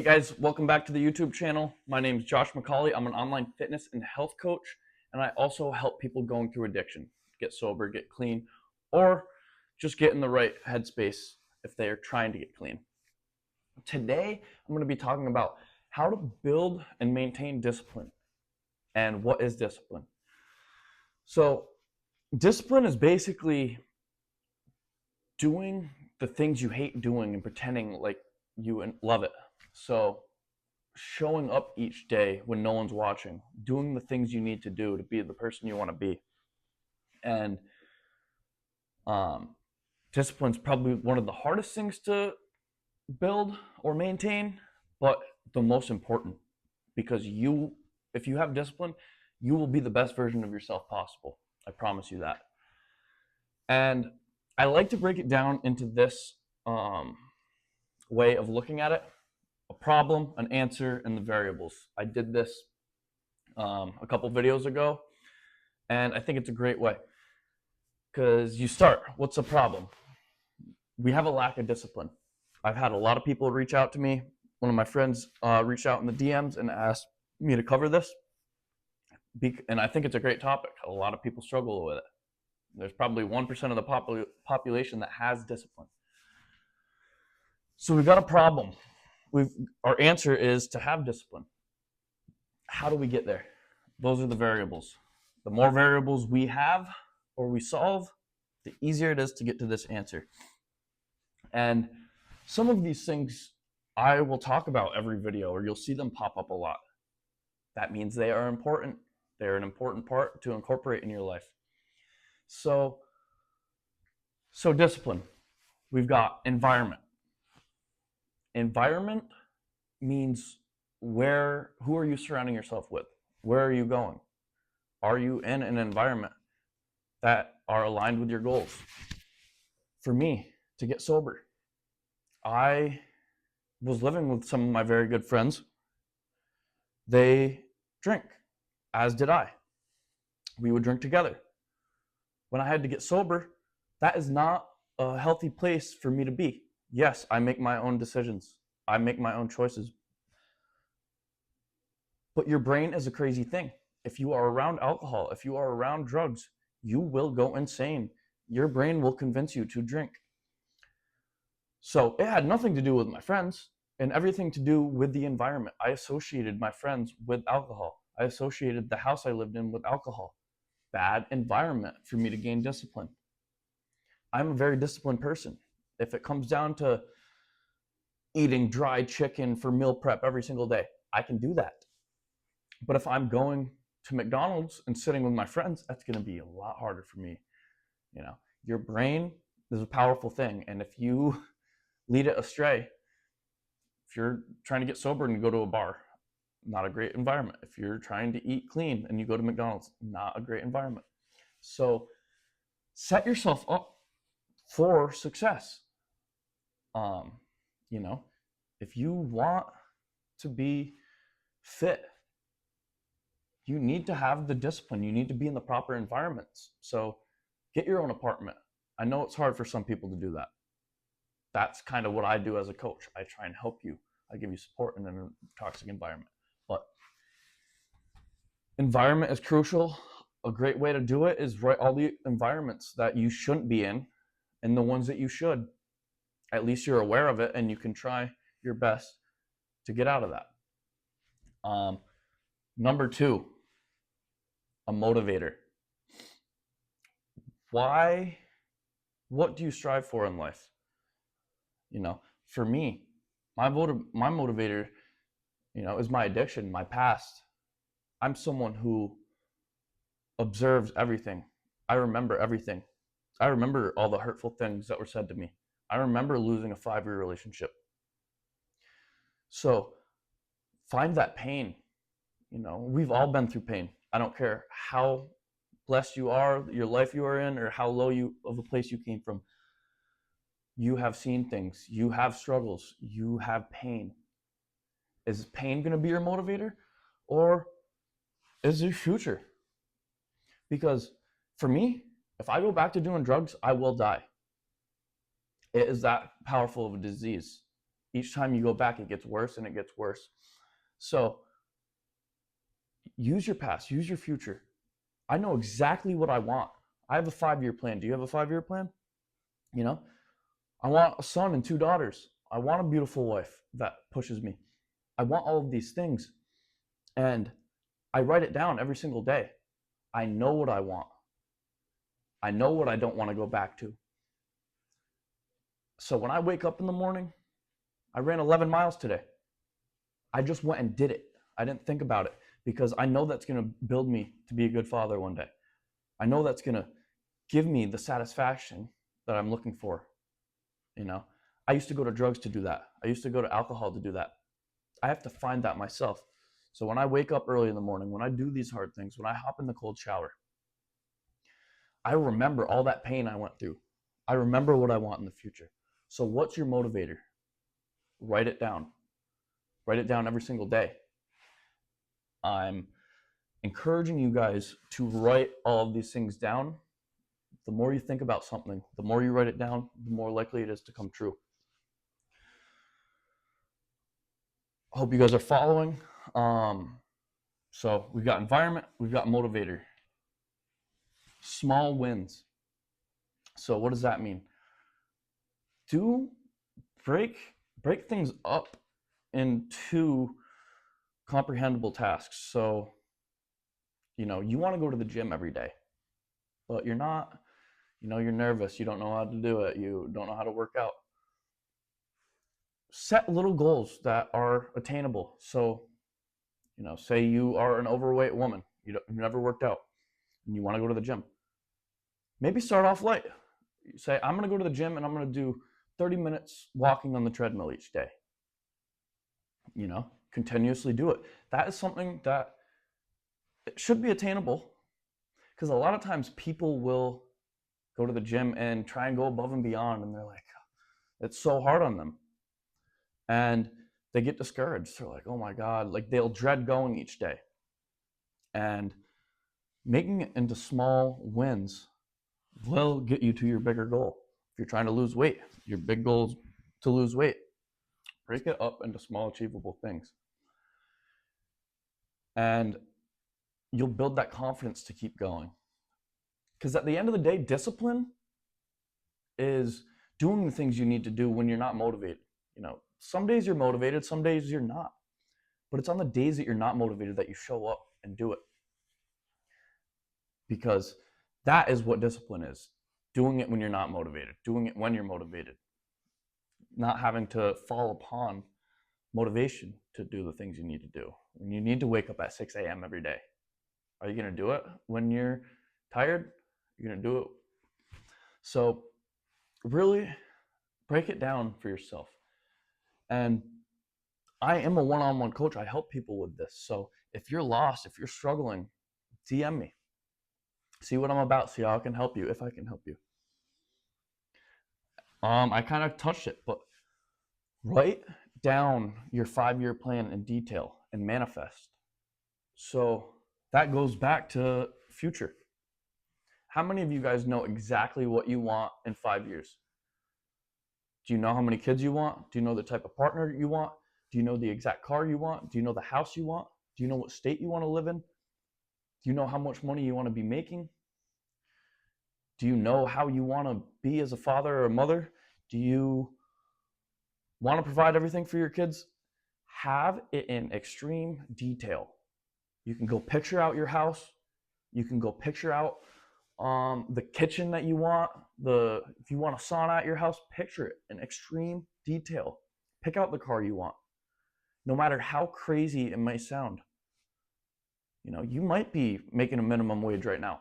Hey guys, welcome back to the YouTube channel. My name is Josh McCauley. I'm an online fitness and health coach, and I also help people going through addiction get sober, get clean, or just get in the right headspace if they are trying to get clean. Today, I'm going to be talking about how to build and maintain discipline and what is discipline. So, discipline is basically doing the things you hate doing and pretending like you love it. So, showing up each day when no one's watching, doing the things you need to do to be the person you want to be. And discipline's probably one of the hardest things to build or maintain, but the most important, because if you have discipline, you will be the best version of yourself possible. I promise you that. And I like to break it down into this way of looking at it: a problem, an answer, and the variables. I did this a couple videos ago, and I think it's a great way. Because you start, what's the problem? We have a lack of discipline. I've had a lot of people reach out to me. One of my friends reached out in the DMs and asked me to cover this. And I think it's a great topic. A lot of people struggle with it. There's probably 1% of the population that has discipline. So we've got a problem. Our answer is to have discipline. How do we get there? Those are the variables. The more variables we have or we solve, the easier it is to get to this answer. And some of these things I will talk about every video, or you'll see them pop up a lot. That means they are important. They're an important part to incorporate in your life. So discipline. We've got environment. Environment means who are you surrounding yourself with? Where are you going? Are you in an environment that are aligned with your goals? For me, to get sober, I was living with some of my very good friends. They drink, as did I. We would drink together. When I had to get sober, that is not a healthy place for me to be. Yes, I make my own decisions. I make my own choices. But your brain is a crazy thing. If you are around alcohol, if you are around drugs, you will go insane. Your brain will convince you to drink. So it had nothing to do with my friends and everything to do with the environment. I associated my friends with alcohol. I associated the house I lived in with alcohol. Bad environment for me to gain discipline. I'm a very disciplined person. If it comes down to eating dry chicken for meal prep every single day, I can do that. But if I'm going to McDonald's and sitting with my friends, that's going to be a lot harder for me. You know, your brain is a powerful thing, and if you lead it astray, if you're trying to get sober and you go to a bar, not a great environment. If you're trying to eat clean and you go to McDonald's, not a great environment. So set yourself up for success. If you want to be fit, you need to have the discipline. You need to be in the proper environments. So get your own apartment. I know it's hard for some people to do that. That's kind of what I do as a coach. I try and help you. I give you support in a toxic environment. But environment is crucial. A great way to do it is write all the environments that you shouldn't be in and the ones that you should. At least you're aware of it and you can try your best to get out of that. Number 2, a motivator. What do you strive for in life? For me, my motivator, is my addiction, my past. I'm someone who observes everything. I remember everything. I remember all the hurtful things that were said to me. I remember losing a 5-year relationship. So find that pain. We've all been through pain. I don't care how blessed you are, your life you are in, or how low of a place you came from. You have seen things. You have struggles. You have pain. Is pain going to be your motivator? Or is it future? Because for me, if I go back to doing drugs, I will die. It is that powerful of a disease. Each time you go back, it gets worse and it gets worse. So use your past, use your future. I know exactly what I want. I have a 5-year plan. Do you have a 5-year plan? You know, I want a son and 2 daughters. I want a beautiful wife that pushes me. I want all of these things. And I write it down every single day. I know what I want. I know what I don't want to go back to. So when I wake up in the morning, I ran 11 miles today. I just went and did it. I didn't think about it because I know that's going to build me to be a good father one day. I know that's going to give me the satisfaction that I'm looking for. You know, I used to go to drugs to do that. I used to go to alcohol to do that. I have to find that myself. So when I wake up early in the morning, when I do these hard things, when I hop in the cold shower, I remember all that pain I went through. I remember what I want in the future. So what's your motivator? Write it down. Write it down every single day. I'm encouraging you guys to write all of these things down. The more you think about something, the more you write it down, the more likely it is to come true. I hope you guys are following. So we've got environment, we've got motivator. Small wins. So what does that mean? Break things up into comprehensible tasks. So, you want to go to the gym every day, but you're not, you're nervous, you don't know how to do it, you don't know how to work out. Set little goals that are attainable. So, say you are an overweight woman, you've never worked out, and you want to go to the gym. Maybe start off light. You say, I'm going to go to the gym and I'm going to do 30 minutes walking on the treadmill each day. Continuously do it. That is something that it should be attainable, because a lot of times people will go to the gym and try and go above and beyond, and they're like, it's so hard on them. And they get discouraged. They're like, oh my God, like they'll dread going each day. And making it into small wins will get you to your bigger goal. If you're trying to lose weight, your big goal is to lose weight. Break it up into small, achievable things. And you'll build that confidence to keep going. Because at the end of the day, discipline is doing the things you need to do when you're not motivated. Some days you're motivated, some days you're not. But it's on the days that you're not motivated that you show up and do it. Because that is what discipline is. Doing it when you're not motivated. Doing it when you're motivated. Not having to fall upon motivation to do the things you need to do. When you need to wake up at 6 a.m. every day. Are you going to do it when you're tired? You're going to do it. So really break it down for yourself. And I am a one-on-one coach. I help people with this. So if you're lost, if you're struggling, DM me. See what I'm about. See how I can help you, if I can help you. I kind of touched it, but write down your 5-year plan in detail and manifest. So that goes back to future. How many of you guys know exactly what you want in 5 years? Do you know how many kids you want? Do you know the type of partner you want? Do you know the exact car you want? Do you know the house you want? Do you know what state you want to live in? Do you know how much money you want to be making? Do you know how you want to be as a father or a mother? Do you want to provide everything for your kids? Have it in extreme detail. You can go picture out your house. You can go picture out the kitchen that you want. If you want a sauna at your house, picture it in extreme detail. Pick out the car you want. No matter how crazy it may sound. You might be making a minimum wage right now.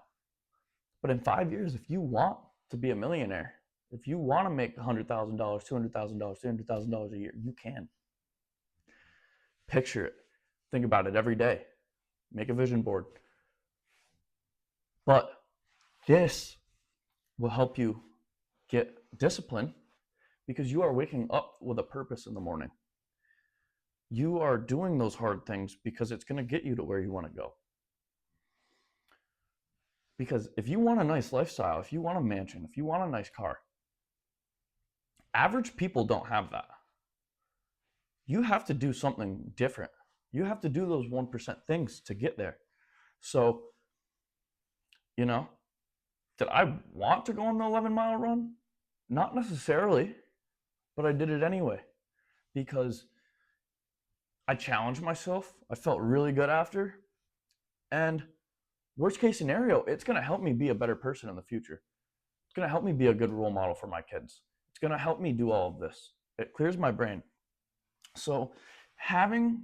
But in 5 years, if you want to be a millionaire, if you want to make $100,000, $200,000, $300,000 a year, you can. Picture it. Think about it every day. Make a vision board. But this will help you get discipline because you are waking up with a purpose in the morning. You are doing those hard things because it's going to get you to where you want to go. Because if you want a nice lifestyle, if you want a mansion, if you want a nice car, average people don't have that. you have to do something different. You have to do those 1% things to get there. So, you know, did I want to go on the 11-mile run? Not necessarily, but I did it anyway because I challenged myself. I felt really good after. And worst case scenario, it's going to help me be a better person in the future. It's going to help me be a good role model for my kids. It's going to help me do all of this. It clears my brain. So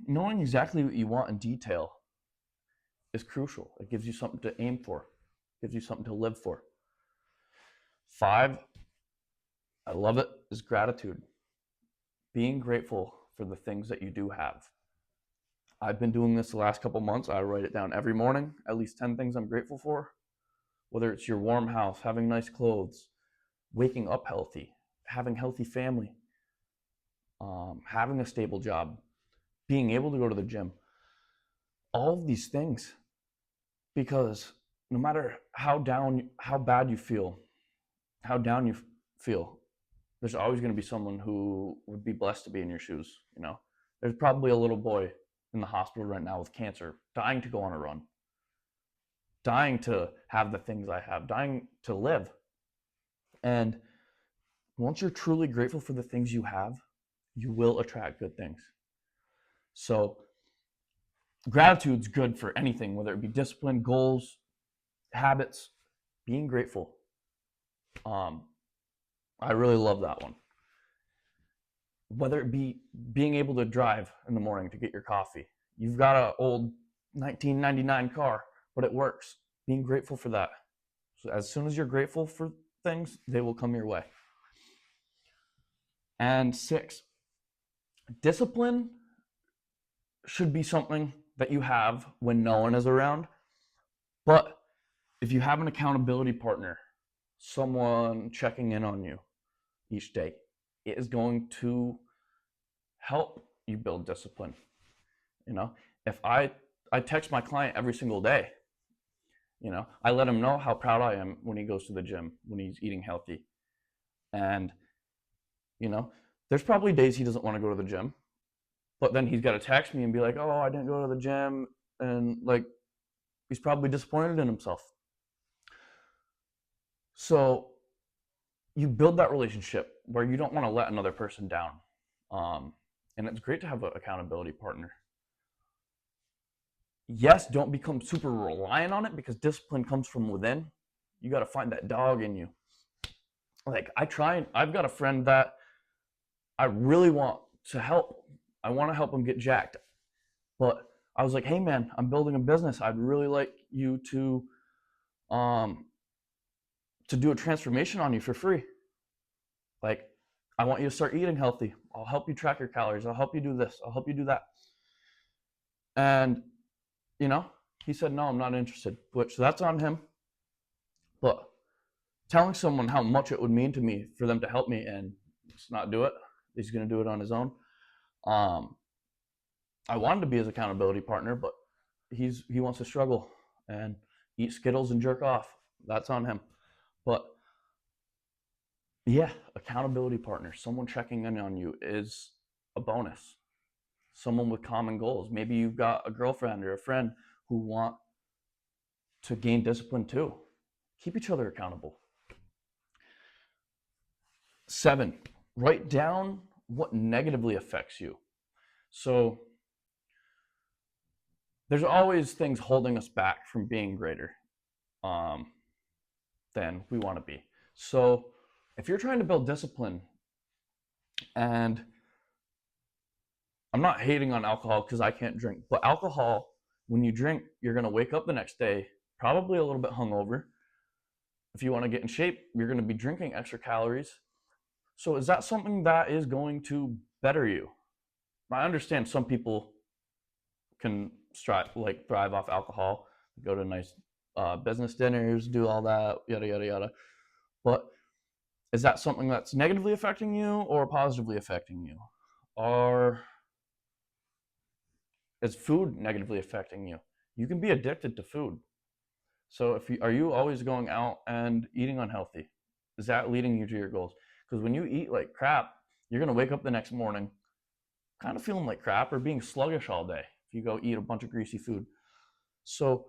knowing exactly what you want in detail is crucial. It gives you something to aim for. It gives you something to live for. 5, I love it, is gratitude. Being grateful for the things that you do have. I've been doing this the last couple months. I write it down every morning, at least 10 things I'm grateful for. Whether it's your warm house, having nice clothes, waking up healthy, having healthy family, having a stable job, being able to go to the gym. All of these things. Because no matter how bad you feel, how down you feel, there's always going to be someone who would be blessed to be in your shoes. You know, there's probably a little boy in the hospital right now with cancer, dying to go on a run, dying to have the things I have, dying to live. And once you're truly grateful for the things you have, you will attract good things. So gratitude's good for anything, whether it be discipline, goals, habits, being grateful. I really love that one. Whether it be being able to drive in the morning to get your coffee. You've got an old 1999 car, but it works. Being grateful for that. So as soon as you're grateful for things, they will come your way. And 6, discipline should be something that you have when no one is around. But if you have an accountability partner, someone checking in on you each day, it is going to help you build discipline. You know, if I text my client every single day, you know, I let him know how proud I am when he goes to the gym, when he's eating healthy. And, you know, there's probably days he doesn't want to go to the gym, but then he's got to text me and be like, oh, I didn't go to the gym. And like, he's probably disappointed in himself. So you build that relationship where you don't want to let another person down. And it's great to have an accountability partner. Yes, don't become super reliant on it because discipline comes from within. You got to find that dog in you. Like I've got a friend that I really want to help. I want to help him get jacked. But I was like, hey man, I'm building a business. I'd really like you to do a transformation on you for free. Like, I want you to start eating healthy. I'll help you track your calories. I'll help you do this. I'll help you do that. And, you know, he said, no, I'm not interested, which that's on him. But telling someone how much it would mean to me for them to help me and just not do it, he's going to do it on his own. I wanted to be his accountability partner, but he wants to struggle and eat Skittles and jerk off. That's on him. But yeah, accountability partner, someone checking in on you is a bonus. Someone with common goals. Maybe you've got a girlfriend or a friend who want to gain discipline too. Keep each other accountable. 7, write down what negatively affects you. So there's always things holding us back from being greater than we want to be. So if you're trying to build discipline, and I'm not hating on alcohol because I can't drink, but alcohol, when you drink, you're going to wake up the next day probably a little bit hungover. If you want to get in shape, you're going to be drinking extra calories. So is that something that is going to better you? I understand some people can thrive off alcohol, go to nice business dinners, do all that, yada, yada, yada. But is that something that's negatively affecting you or positively affecting you? Or is food negatively affecting you? You can be addicted to food. So are you always going out and eating unhealthy? Is that leading you to your goals? Because when you eat like crap, you're going to wake up the next morning kind of feeling like crap or being sluggish all day if you go eat a bunch of greasy food. So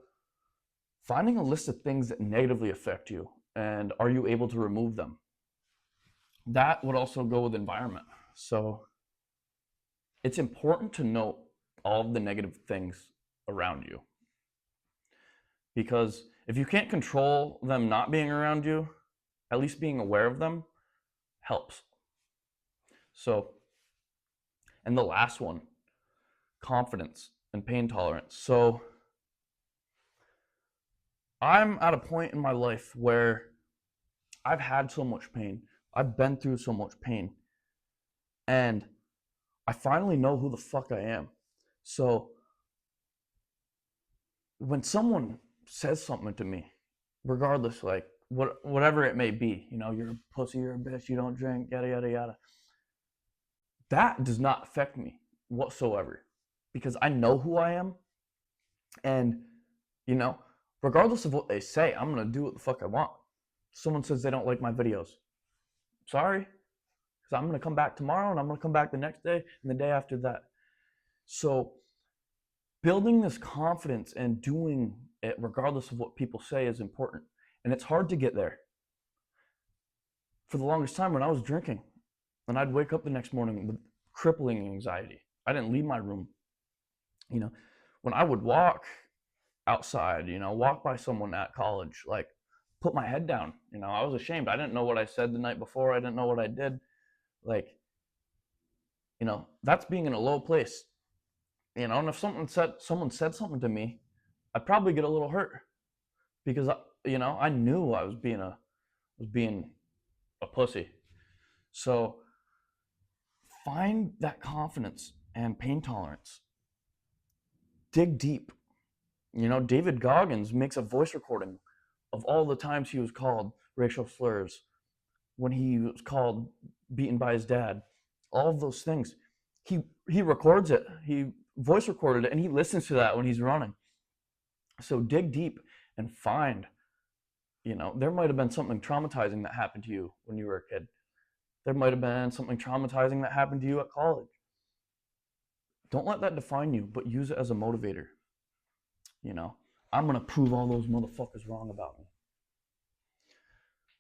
finding a list of things that negatively affect you, and are you able to remove them? That would also go with environment. So it's important to note all of the negative things around you, because if you can't control them not being around you, at least being aware of them helps. So, and the last one, confidence and pain tolerance. So I'm at a point in my life where I've had so much pain. I've been through so much pain. And I finally know who the fuck I am. So when someone says something to me, regardless, like whatever it may be, you know, you're a pussy, you're a bitch, you don't drink, yada, yada, yada. That does not affect me whatsoever because I know who I am. And, you know, regardless of what they say, I'm going to do what the fuck I want. Someone says they don't like my videos. Sorry, because I'm going to come back tomorrow and I'm going to come back the next day and the day after that. So building this confidence and doing it regardless of what people say is important. And it's hard to get there. For the longest time when I was drinking, and I'd wake up the next morning with crippling anxiety. I didn't leave my room. You know, when I would walk outside, you know, walk by someone at college, like put my head down, you know, I was ashamed. I didn't know what I said the night before. I didn't know what I did. Like, you know, that's being in a low place. You know, and if someone said something to me, I'd probably get a little hurt because, you know, I knew I was being a pussy. So find that confidence and pain tolerance. Dig deep. You know, David Goggins makes a voice recording of all the times he was called racial slurs, when he was called beaten by his dad, all of those things. He records it. He voice recorded it, and he listens to that when he's running. So dig deep and find, you know, there might have been something traumatizing that happened to you when you were a kid. There might have been something traumatizing that happened to you at college. Don't let that define you, but use it as a motivator. You know, I'm going to prove all those motherfuckers wrong about me.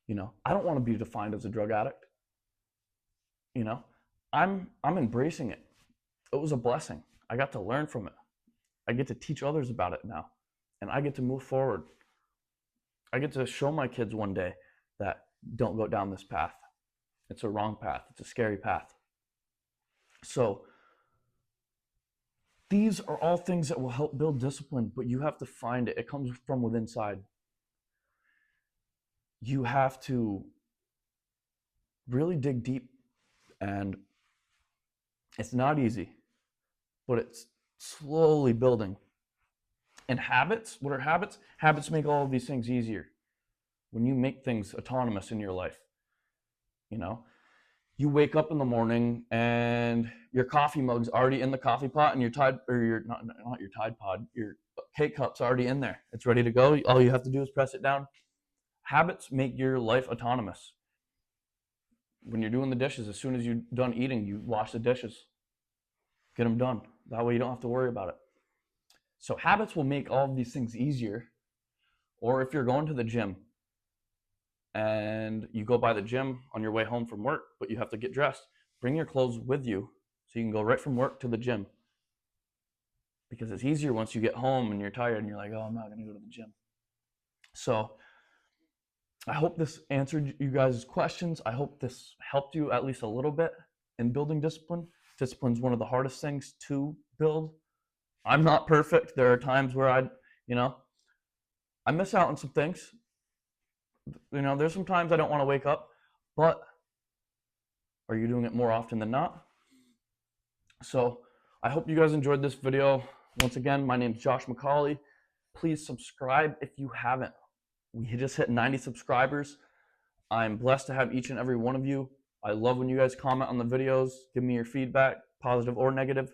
You know, I don't want to be defined as a drug addict. You know, I'm embracing it. It was a blessing. I got to learn from it. I get to teach others about it now, and I get to move forward. I get to show my kids one day that don't go down this path. It's a wrong path. It's a scary path. So these are all things that will help build discipline, but you have to find it. It comes from within inside. You have to really dig deep, and it's not easy, but it's slowly building. And habits, what are habits? Habits make all of these things easier. When you make things autonomous in your life, you know, you wake up in the morning and your coffee mug's already in the coffee pot, and your Tide, or your not your Tide Pod, your K-Cup's already in there. It's ready to go. All you have to do is press it down. Habits make your life autonomous. When you're doing the dishes, as soon as you're done eating, you wash the dishes. Get them done. That way you don't have to worry about it. So habits will make all of these things easier. Or if you're going to the gym and you go by the gym on your way home from work, but you have to get dressed, bring your clothes with you so you can go right from work to the gym. Because it's easier once you get home and you're tired and you're like, oh, I'm not going to go to the gym. So I hope this answered you guys' questions. I hope this helped you at least a little bit in building discipline. Discipline is one of the hardest things to build. I'm not perfect. There are times where I miss out on some things. You know, there's some times I don't want to wake up, but are you doing it more often than not? So I hope you guys enjoyed this video. Once again, my name is Josh McCauley. Please subscribe if you haven't. We just hit 90 subscribers. I'm blessed to have each and every one of you. I love when you guys comment on the videos. Give me your feedback, positive or negative.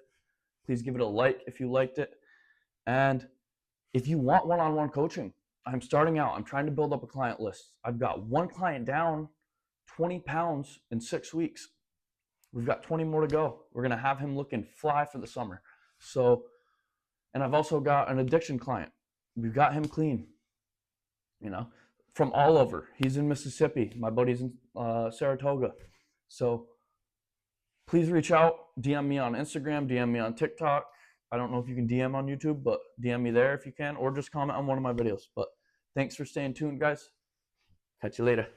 Please give it a like if you liked it. And if you want one-on-one coaching, I'm starting out. I'm trying to build up a client list. I've got one client down 20 pounds in 6 weeks. We've got 20 more to go. We're going to have him looking fly for the summer. So, and I've also got an addiction client. We've got him clean, you know, from all over. He's in Mississippi. My buddy's in Saratoga. So please reach out. DM me on Instagram. DM me on TikTok. I don't know if you can DM on YouTube, but DM me there if you can, or just comment on one of my videos. But thanks for staying tuned, guys. Catch you later.